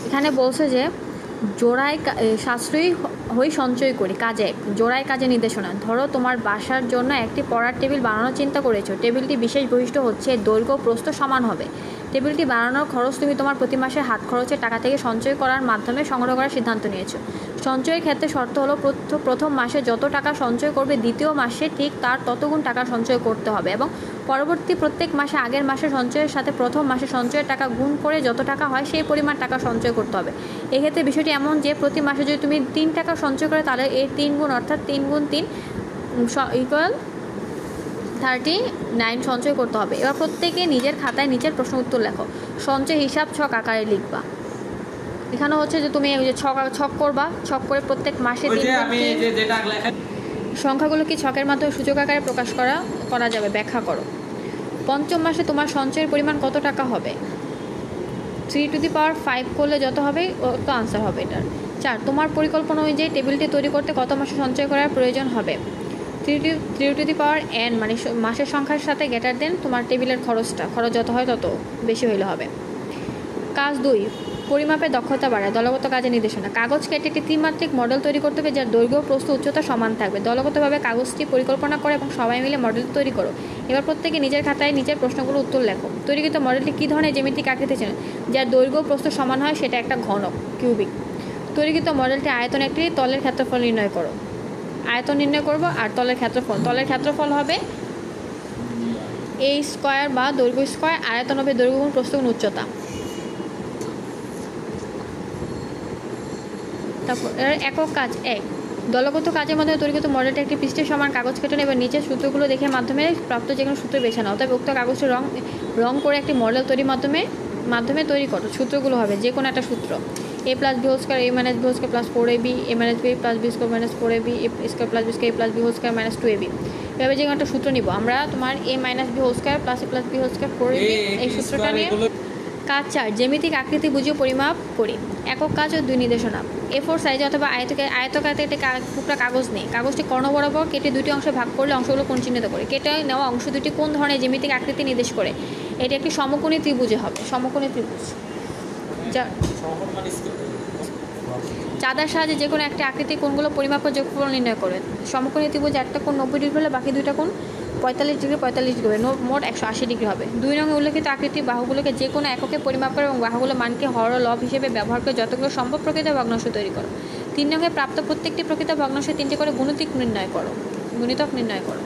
এখানে বলছে যে জোড়ায় সাশ্রয়ী হই সঞ্চয় করি কাজে জোড়ায় কাজে নির্দেশনা। ধরো তোমার বাসার জন্য একটি পড়ার টেবিল বানানোর চিন্তা করেছো। টেবিলটি বিশেষ বৈশিষ্ট্য হচ্ছে দৈর্ঘ্য প্রস্থ সমান হবে। টেবিলটি বানানোর খরচ তুমি তোমার প্রতি মাসে হাত খরচের টাকা থেকে সঞ্চয় করার মাধ্যমে সংগ্রহ করার সিদ্ধান্ত নিয়েছো। সঞ্চয়ের ক্ষেত্রে শর্ত হলো প্রথম মাসে যত টাকা সঞ্চয় করবে দ্বিতীয় মাসে ঠিক তার ততগুণ টাকা সঞ্চয় করতে হবে এবং পরবর্তী প্রত্যেক মাসে আগের মাসের সঞ্চয়ের সাথে প্রথম মাসে সঞ্চয়ের টাকা গুণ করে যত টাকা হয় সেই পরিমাণ টাকা সঞ্চয় করতে হবে। এক্ষেত্রে বিষয়টি এমন যে প্রতি মাসে যদি তুমি 3 টাকা সঞ্চয় করে তাহলে এর 3 গুণ অর্থাৎ 3 গুণ 3 ইকুয়াল 39 সঞ্চয় করতে হবে। এবার প্রত্যেকে নিজের খাতায় নিচের প্রশ্ন উত্তর লেখো। সঞ্চয় হিসাব ছক আকারে লিখবা। এখানে হচ্ছে যে তুমি ওই যে ছক করবা, ছক করে প্রত্যেক মাসে সংখ্যাগুলো কি ছকের মাধ্যমে সূচক আকারে প্রকাশ করা যাবে, ব্যাখ্যা করো। পঞ্চম মাসে তোমার সঞ্চয়ের পরিমাণ কত টাকা হবে? 3⁵ করলে যত হবে তত আনসার হবে এটার। 4 তোমার পরিকল্পনা অনুযায়ী টেবিলটি তৈরি করতে কত মাসে সঞ্চয় করার প্রয়োজন হবে? 3n মানে মাসের সংখ্যার সাথে গ্রেটার দেন তোমার টেবিলের খরচ যত হয় তত বেশি হইলে হবে। কাজ 2 পরিমাপের দক্ষতা বাড়ায় দলগত কাজে নির্দেশনা। কাগজ কেটে একটি ত্রিমাত্রিক মডেল তৈরি করতে হবে যার দৈর্ঘ্য প্রস্থ উচ্চতা সমান থাকবে। দলগতভাবে কাগজটি পরিকল্পনা করো এবং সবাই মিলে মডেল তৈরি করো। এবার প্রত্যেকে নিজের খাতায় নিজের প্রশ্নগুলো উত্তর লেখো। তৈরিকৃত মডেলটি কী ধরনের জ্যামিতিক আকৃতি ছিল? যার দৈর্ঘ্য প্রস্থ সমান হয় সেটা একটা ঘনক কিউবিক। তৈরিকৃত মডেলটি আয়তন একটি তলের ক্ষেত্রফল নির্ণয় করো। আয়তন নির্ণয় করব আর তলের ক্ষেত্রফল হবে a² বা দৈর্ঘ্য স্কয়ার, আয়তন হবে দৈর্ঘ্য গুণ প্রস্থ গুণ উচ্চতা। তারপর একক কাজ 1 দলগত কাজের মাধ্যমে তৈরিকৃত মডেলটি একটি পৃষ্ঠের সমান কাগজ কেটে নেবে। নিচের সূত্রগুলো দেখে মাধ্যমে প্রাপ্ত যে কোনো সূত্র বেছে নাও। তবে উক্ত কাগজটি রং করে একটি মডেল তৈরির মাধ্যমে তৈরি করো। সূত্রগুলো হবে যে কোনো একটা সূত্র a + b² a - b² + 4ab a - b + b² - 4ab a² + b² a + b² - 2ab। এভাবে যে কোনো একটা সূত্র নিব আমরা। তোমার a - b² + a + b² 4ab এই সূত্রটা নিয়ে কাজ 4 জ্যামিতিক আকৃতি বুঝিয়ে পরিমাপ করি। একক কাজ ও 2 নির্দেশনা। A4 সাইজে অথবা আয়তকারে একটি টুকরা কাগজ নেই। কাগজটি কর্ণ বরাবর কেটে 2টি অংশে ভাগ করলে অংশগুলো কোণ চিহ্নিত করে। কেটে নেওয়া অংশ দুটি কোন ধরনের জ্যামিতিক আকৃতি নির্দেশ করে? এটি একটি সমকোণী ত্রিভুজে হবে। সমকোণী ত্রিভুজ চাঁদার সাহায্যে যে কোনো একটি আকৃতি কোণগুলো পরিমাপ করে যোগফল নির্ণয় করে। সমকোণী ত্রিভুজ একটা কোণ 90 ডিগ্রি হলে বাকি দুইটা কোণ 45 ডিগ্রি হবে। মোট 180 ডিগ্রি হবে। 2 নং উল্লেখিত আকৃতির বাহুগুলোকে যে কোনো এককে পরিমাপ করে এবং বাহুগুলোর মানকে হর ও লব হিসেবে ব্যবহার করে যতগুলো সম্ভব প্রকৃত ভগ্নাংশ তৈরি করো। 3 নংয়ে প্রাপ্ত প্রত্যেকটি প্রকৃত ভগ্নাংশে 3টি করে গুণিতক নির্ণয় করো।